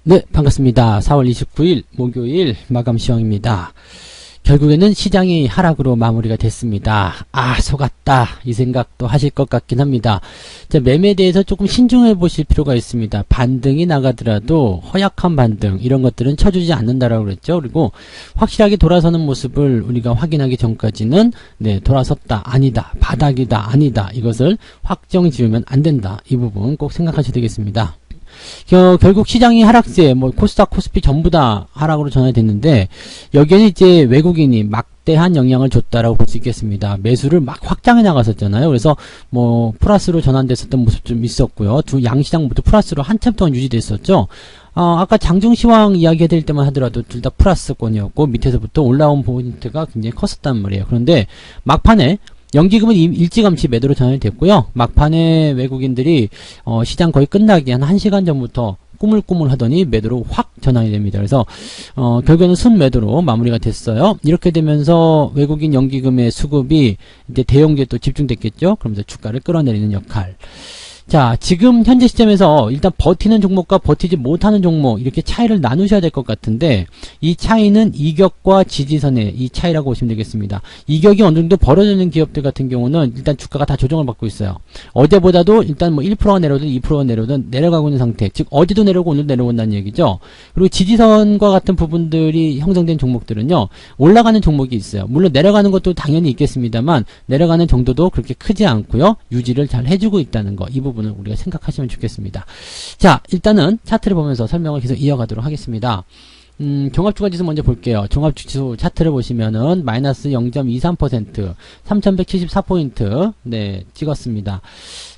네, 반갑습니다. 4월 29일 목요일 마감 시황입니다. 결국에는 시장이 하락으로 마무리가 됐습니다. 아, 속았다. 이 생각도 하실 것 같긴 합니다. 자, 매매에 대해서 조금 신중해 보실 필요가 있습니다. 반등이 나가더라도 허약한 반등, 이런 것들은 쳐주지 않는다라고 그랬죠. 그리고 확실하게 돌아서는 모습을 우리가 확인하기 전까지는 네, 돌아섰다, 아니다, 바닥이다, 아니다, 이것을 확정 지으면 안 된다. 이 부분 꼭 생각하셔야 되겠습니다. 결국 시장이 하락세, 코스닥, 코스피 전부 다 하락으로 전환됐는데, 여기에는 이제 외국인이 막대한 영향을 줬다라고 볼 수 있겠습니다. 매수를 막 확장해 나갔었잖아요. 그래서 플러스로 전환됐었던 모습 좀 있었고요. 두 양시장 모두 플러스로 한참 동안 유지됐었죠. 아까 장중시황 이야기 해드릴 때만 하더라도 둘 다 플러스권이었고, 밑에서부터 올라온 포인트가 굉장히 컸었단 말이에요. 그런데 막판에 연기금은 일찌감치 매도로 전환이 됐고요. 막판에 외국인들이 시장 거의 끝나기 한 1시간 전부터 꾸물꾸물 하더니 매도로 확 전환이 됩니다. 그래서 결국에는 순매도로 마무리가 됐어요. 이렇게 되면서 외국인 연기금의 수급이 이제 대형주에 또 집중됐겠죠. 그러면서 주가를 끌어내리는 역할. 자, 지금 현재 시점에서 일단 버티는 종목과 버티지 못하는 종목, 이렇게 차이를 나누셔야 될 것 같은데, 이 차이는 이격과 지지선의 이 차이라고 보시면 되겠습니다. 이격이 어느 정도 벌어지는 기업들 같은 경우는 일단 주가가 다 조정을 받고 있어요. 어제보다도 일단 1%가 내려오든 2%가 내려오든 내려가고 있는 상태. 즉 어제도 내려오고 오늘 내려온다는 얘기죠. 그리고 지지선과 같은 부분들이 형성된 종목들은요, 올라가는 종목이 있어요. 물론 내려가는 것도 당연히 있겠습니다만, 내려가는 정도도 그렇게 크지 않고요, 유지를 잘 해주고 있다는 거, 이 부분을 우리가 생각하시면 좋겠습니다. 자, 일단은 차트를 보면서 설명을 계속 이어가도록 하겠습니다. 종합주가지수 먼저 볼게요. 종합지수 차트를 보시면은 마이너스 0.23%, 3174포인트 네, 찍었습니다.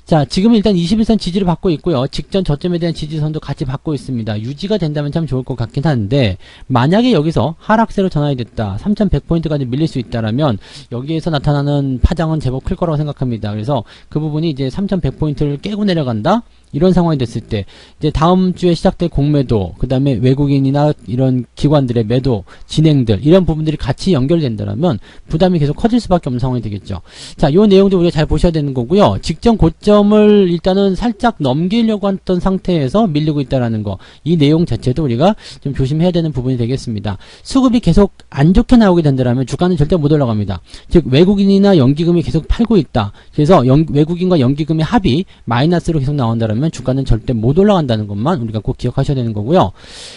자, 지금은 일단 21선 지지를 받고 있고요. 직전 저점에 대한 지지선도 같이 받고 있습니다. 유지가 된다면 참 좋을 것 같긴 한데, 만약에 여기서 하락세로 전환이 됐다, 3100포인트까지 밀릴 수 있다라면 여기에서 나타나는 파장은 제법 클 거라고 생각합니다. 그래서 그 부분이 이제 3100포인트를 깨고 내려간다? 이런 상황이 됐을 때 이제 다음 주에 시작될 공매도, 그 다음에 외국인이나 이런 기관들의 매도 진행들, 이런 부분들이 같이 연결된다면 부담이 계속 커질 수밖에 없는 상황이 되겠죠. 자, 요 내용도 우리가 잘 보셔야 되는 거고요. 직전 고점을 일단은 살짝 넘기려고 했던 상태에서 밀리고 있다라는 거, 이 내용 자체도 우리가 좀 조심해야 되는 부분이 되겠습니다. 수급이 계속 안 좋게 나오게 된다면 주가는 절대 못 올라갑니다. 즉 외국인이나 연기금이 계속 팔고 있다. 그래서 외국인과 연기금의 합이 마이너스로 계속 나온다면 주가는 절대 못 올라간다는 것만 우리가 꼭 기억하셔야 되는 거고요.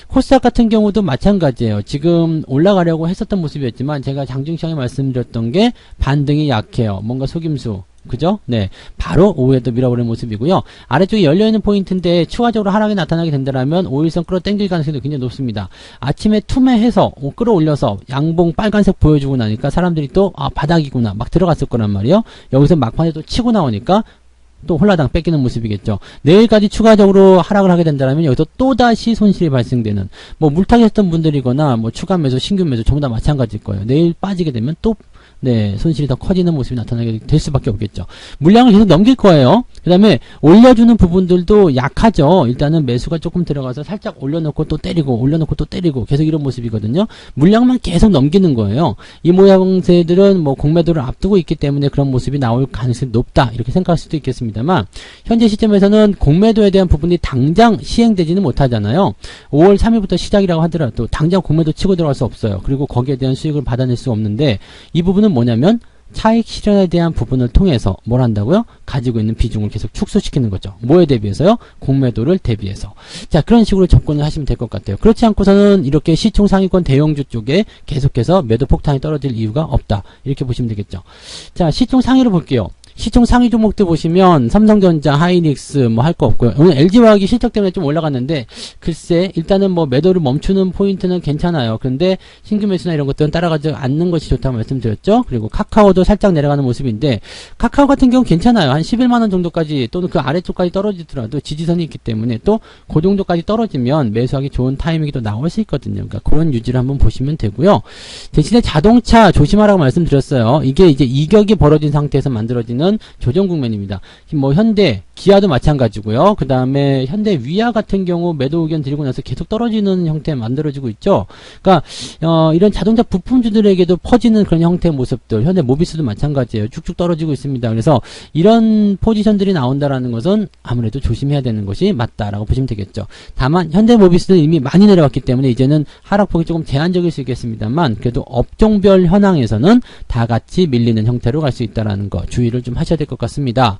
코스닥 같은 경우도 마찬가지예요. 지금 올라가려고 했었던 모습이었지만 제가 장중시장에 말씀드렸던 게 반등이 약해요. 뭔가 속임수, 그죠? 네. 바로 오후에도 밀어버리는 모습이고요. 아래쪽에 열려있는 포인트인데 추가적으로 하락이 나타나게 된다면 5일선 끌어당길 가능성이 굉장히 높습니다. 아침에 투매해서 끌어올려서 양봉 빨간색 보여주고 나니까 사람들이 또 바닥이구나 막 들어갔을 거란 말이에요. 여기서 막판에 또 치고 나오니까 또 홀라당 뺏기는 모습이겠죠. 내일까지 추가적으로 하락을 하게 된다면 여기서 또다시 손실이 발생되는, 물타기 했던 분들이거나 추가 매수, 신규 매수 전부 다 마찬가지일 거예요. 내일 빠지게 되면 또 네, 손실이 더 커지는 모습이 나타나게 될 수밖에 없겠죠. 물량을 계속 넘길 거예요. 그 다음에 올려주는 부분들도 약하죠. 일단은 매수가 조금 들어가서 살짝 올려놓고 또 때리고, 올려놓고 또 때리고, 계속 이런 모습이거든요. 물량만 계속 넘기는 거예요. 이 모양새들은 공매도를 앞두고 있기 때문에 그런 모습이 나올 가능성이 높다, 이렇게 생각할 수도 있겠습니다만, 현재 시점에서는 공매도에 대한 부분이 당장 시행되지는 못하잖아요. 5월 3일부터 시작이라고 하더라도 당장 공매도 치고 들어갈 수 없어요. 그리고 거기에 대한 수익을 받아낼 수 없는데, 이 부분은 뭐냐면 차익 실현에 대한 부분을 통해서 뭘 한다고요? 가지고 있는 비중을 계속 축소시키는 거죠. 뭐에 대비해서요? 공매도를 대비해서. 자, 그런 식으로 접근을 하시면 될 것 같아요. 그렇지 않고서는 이렇게 시총 상위권 대형주 쪽에 계속해서 매도 폭탄이 떨어질 이유가 없다, 이렇게 보시면 되겠죠. 자, 시총 상위로 볼게요. 시총 상위 종목들 보시면 삼성전자, 하이닉스 할 거 없고요. 오늘 LG화학이 실적 때문에 좀 올라갔는데, 글쎄 일단은 매도를 멈추는 포인트는 괜찮아요. 그런데 신규 매수나 이런 것들은 따라가지 않는 것이 좋다고 말씀드렸죠. 그리고 카카오도 살짝 내려가는 모습인데, 카카오 같은 경우 괜찮아요. 한 11만원 정도까지 또는 그 아래쪽까지 떨어지더라도 지지선이 있기 때문에 또 그 정도까지 떨어지면 매수하기 좋은 타이밍이 또 나올 수 있거든요. 그러니까 그런 유지를 한번 보시면 되고요. 대신에 자동차 조심하라고 말씀드렸어요. 이게 이제 이격이 벌어진 상태에서 만들어지는 조정 국면입니다. 현대, 기아도 마찬가지고요. 그 다음에 현대 위아 같은 경우 매도 의견 드리고 나서 계속 떨어지는 형태 만들어지고 있죠. 그러니까 이런 자동차 부품주들에게도 퍼지는 그런 형태의 모습들, 현대 모비스도 마찬가지예요. 쭉쭉 떨어지고 있습니다. 그래서 이런 포지션들이 나온다라는 것은 아무래도 조심해야 되는 것이 맞다라고 보시면 되겠죠. 다만 현대 모비스는 이미 많이 내려왔기 때문에 이제는 하락폭이 조금 제한적일 수 있겠습니다만, 그래도 업종별 현황에서는 다 같이 밀리는 형태로 갈 수 있다라는 거 주의를 좀 하셔야 될 것 같습니다.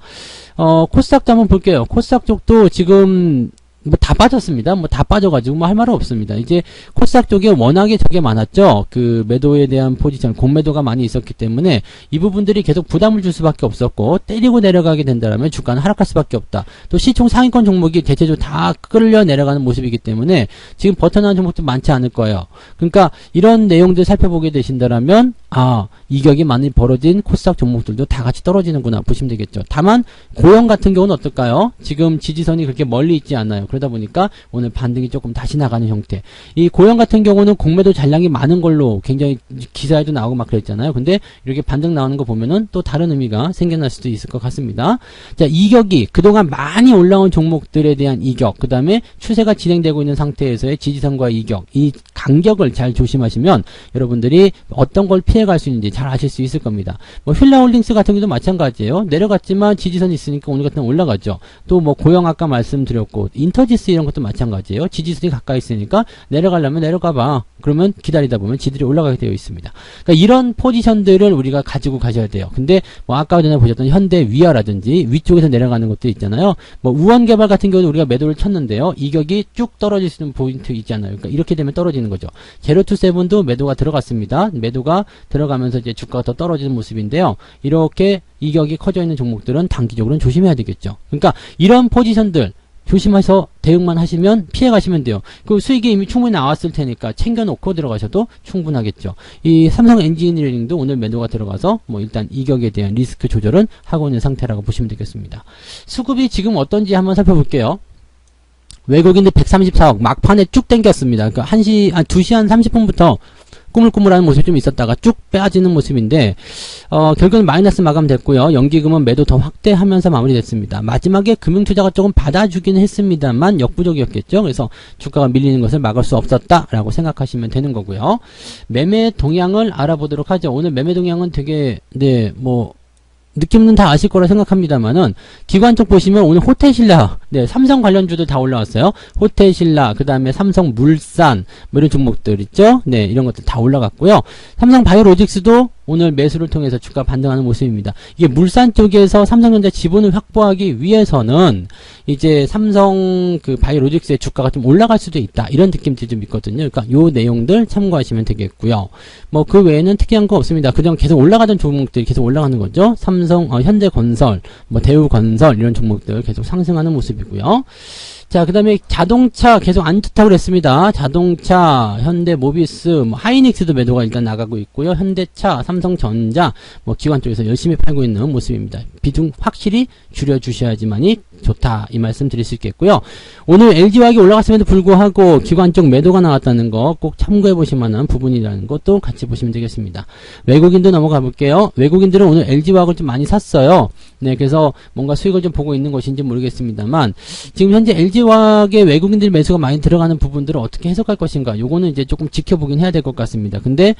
코스닥도 한번 볼게요. 코스닥 쪽도 지금 뭐 다 빠졌습니다. 뭐 다 빠져가지고 뭐 할 말은 없습니다. 이제 코스닥 쪽에 워낙에 저게 많았죠. 그 매도에 대한 포지션, 공매도가 많이 있었기 때문에 이 부분들이 계속 부담을 줄 수밖에 없었고, 때리고 내려가게 된다면 주가는 하락할 수밖에 없다. 또 시총 상위권 종목이 대체적으로 다 끌려 내려가는 모습이기 때문에 지금 버텨나가는 종목도 많지 않을 거예요. 그러니까 이런 내용들 살펴보게 되신다면 이격이 많이 벌어진 코스닥 종목들도 다 같이 떨어지는구나 보시면 되겠죠. 다만 고영 같은 경우는 어떨까요? 지금 지지선이 그렇게 멀리 있지 않아요. 그러다 보니까 오늘 반등이 조금 다시 나가는 형태. 이 고영 같은 경우는 공매도 잔량이 많은 걸로 굉장히 기사에도 나오고 막 그랬잖아요. 근데 이렇게 반등 나오는 거 보면은 또 다른 의미가 생겨날 수도 있을 것 같습니다. 자, 이격이 그동안 많이 올라온 종목들에 대한 이격, 그 다음에 추세가 진행되고 있는 상태에서의 지지선과 이격, 이 간격을 잘 조심하시면 여러분들이 어떤 걸 피해갈 수 있는지 잘 아실 수 있을 겁니다. 뭐 휠라홀딩스 같은 경우도 마찬가지예요. 내려갔지만 지지선이 있으니까 오늘 같은 건 올라가죠. 또 뭐 고영 아까 말씀드렸고 인터지스 이런 것도 마찬가지예요. 지지선이 가까이 있으니까 내려가려면 내려가봐. 그러면 기다리다 보면 지들이 올라가게 되어 있습니다. 그러니까 이런 포지션들을 우리가 가지고 가셔야 돼요. 근데 뭐 아까 전에 보셨던 현대 위아라든지 위쪽에서 내려가는 것도 있잖아요. 뭐 우원개발 같은 경우는 우리가 매도를 쳤는데요. 이격이 쭉 떨어질 수 있는 포인트 있잖아요. 그러니까 이렇게 되면 떨어지는 거죠. 제로투세븐도 매도가 들어갔습니다. 매도가 들어가면서 이제 주가가 더 떨어지는 모습인데요. 이렇게 이격이 커져 있는 종목들은 단기적으로는 조심해야 되겠죠. 그러니까 이런 포지션들 조심해서 대응만 하시면 피해 가시면 돼요. 그 수익이 이미 충분히 나왔을 테니까 챙겨놓고 들어가셔도 충분하겠죠. 이 삼성 엔지니어링도 오늘 매도가 들어가서 뭐 일단 이격에 대한 리스크 조절은 하고 있는 상태라고 보시면 되겠습니다. 수급이 지금 어떤지 한번 살펴볼게요. 외국인들 134억 막판에 쭉 땡겼습니다. 그러니까 2시 한 30분부터 꾸물꾸물하는 모습이 좀 있었다가 쭉 빼앗지는 모습인데 결국은 마이너스 마감됐고요. 연기금은 매도 더 확대하면서 마무리됐습니다. 마지막에 금융투자가 조금 받아주기는 했습니다만 역부족이었겠죠. 그래서 주가가 밀리는 것을 막을 수 없었다라고 생각하시면 되는 거고요. 매매 동향을 알아보도록 하죠. 오늘 매매 동향은 되게 느낌은 다 아실 거라 생각합니다만은 기관 쪽 보시면 오늘 호텔신라, 삼성 관련주들 다 올라왔어요. 호텔신라, 그 다음에 삼성물산 뭐 이런 종목들 있죠. 이런 것들 다 올라갔고요. 삼성바이오로직스도 오늘 매수를 통해서 주가 반등하는 모습입니다. 이게 물산 쪽에서 삼성전자 지분을 확보하기 위해서는 이제 삼성 그 바이오로직스의 주가가 좀 올라갈 수도 있다. 이런 느낌들이 좀 있거든요. 그러니까 요 내용들 참고하시면 되겠고요. 뭐 그 외에는 특이한 거 없습니다. 그냥 계속 올라가던 종목들이 계속 올라가는 거죠. 삼성, 현대건설, 뭐 대우건설 이런 종목들 계속 상승하는 모습이고요. 자, 그 다음에 자동차 계속 안 좋다고 그랬습니다. 자동차, 현대모비스, 뭐 하이닉스도 매도가 일단 나가고 있고요. 현대차, 삼성전자, 뭐 기관 쪽에서 열심히 팔고 있는 모습입니다. 비중 확실히 줄여주셔야지만이 좋다. 이 말씀 드릴 수 있겠고요. 오늘 LG화학이 올라갔음에도 불구하고 기관 쪽 매도가 나왔다는 거 꼭 참고해 보실 만한 부분이라는 것도 같이 보시면 되겠습니다. 외국인도 넘어가 볼게요. 외국인들은 오늘 LG화학을 좀 많이 샀어요. 그래서 뭔가 수익을 좀 보고 있는 것인지 모르겠습니다만 지금 현재 LG화학의 외국인들 매수가 많이 들어가는 부분들을 어떻게 해석할 것인가, 요거는 이제 조금 지켜보긴 해야 될 것 같습니다. 근데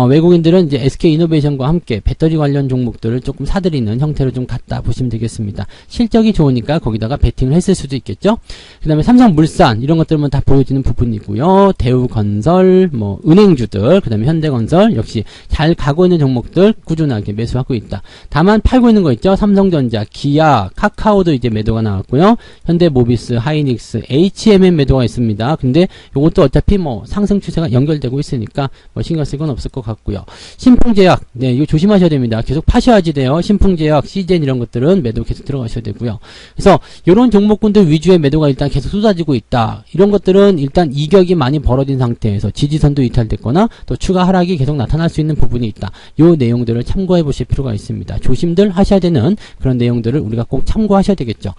외국인들은 이제 SK이노베이션과 함께 배터리 관련 종목들을 조금 사들이는 형태로 좀 갖다 보시면 되겠습니다. 실적이 좋으니까 거기다가 베팅을 했을 수도 있겠죠. 그 다음에 삼성물산 이런 것들만 다 보여지는 부분이고요. 대우건설, 뭐 은행주들, 그 다음에 현대건설 역시 잘 가고 있는 종목들 꾸준하게 매수하고 있다. 다만 팔고 있는 거 있죠. 삼성전자, 기아, 카카오도 이제 매도가 나왔고요. 현대모비스, 하이닉스, HMM 매도가 있습니다. 근데 요것도 어차피 뭐 상승 추세가 연결되고 있으니까 뭐 신경 쓸 건 없을 것 같고요. 신풍제약, 이거 조심하셔야 됩니다. 계속 파셔야지 돼요. 신풍제약, CGN 이런 것들은 매도 계속 들어가셔야 되고요. 그래서 요런 종목군들 위주의 매도가 일단 계속 쏟아지고 있다. 이런 것들은 일단 이격이 많이 벌어진 상태에서 지지선도 이탈됐거나 또 추가 하락이 계속 나타날 수 있는 부분이 있다. 요 내용들을 참고해 보실 필요가 있습니다. 조심들 하셔야 되는 그런 내용들을 우리가 꼭 참고하셔야 되겠죠.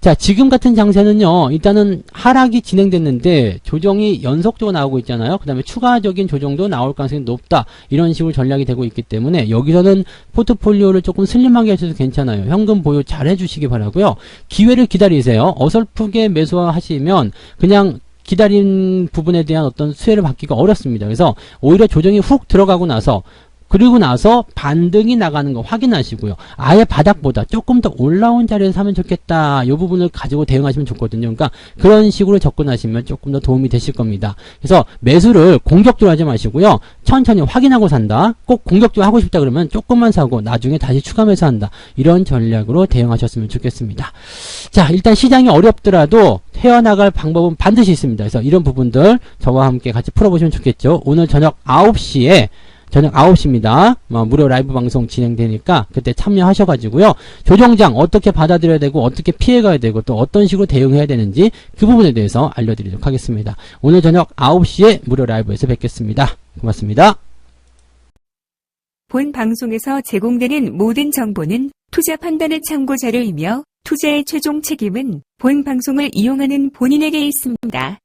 자, 지금 같은 장세는요, 일단은 하락이 진행됐는데 조정이 연속적으로 나오고 있잖아요. 그 다음에 추가적인 조정도 나올 가능성이 높다. 이런 식으로 전략이 되고 있기 때문에 여기서는 포트폴리오를 조금 슬림하게 하셔도 괜찮아요. 현금 보유 잘 해주시기 바라고요. 기회를 기다리세요. 어설프게 매수하시면 그냥 기다린 부분에 대한 어떤 수혜를 받기가 어렵습니다. 그래서 오히려 조정이 훅 들어가고 나서 그리고 나서 반등이 나가는 거 확인하시고요. 아예 바닥보다 조금 더 올라온 자리에서 사면 좋겠다. 이 부분을 가지고 대응하시면 좋거든요. 그러니까 그런 식으로 접근하시면 조금 더 도움이 되실 겁니다. 그래서 매수를 공격적으로 하지 마시고요. 천천히 확인하고 산다. 꼭 공격적으로 하고 싶다 그러면 조금만 사고 나중에 다시 추가 매수한다. 이런 전략으로 대응하셨으면 좋겠습니다. 자, 일단 시장이 어렵더라도 헤어나갈 방법은 반드시 있습니다. 그래서 이런 부분들 저와 함께 같이 풀어보시면 좋겠죠. 오늘 저녁 9시입니다. 무료 라이브 방송 진행되니까 그때 참여하셔가지고요. 조정장 어떻게 받아들여야 되고 어떻게 피해가야 되고 또 어떤 식으로 대응해야 되는지 그 부분에 대해서 알려드리도록 하겠습니다. 오늘 저녁 9시에 무료 라이브에서 뵙겠습니다. 고맙습니다. 본 방송에서 제공되는 모든 정보는 투자 판단의 참고 자료이며 투자의 최종 책임은 본 방송을 이용하는 본인에게 있습니다.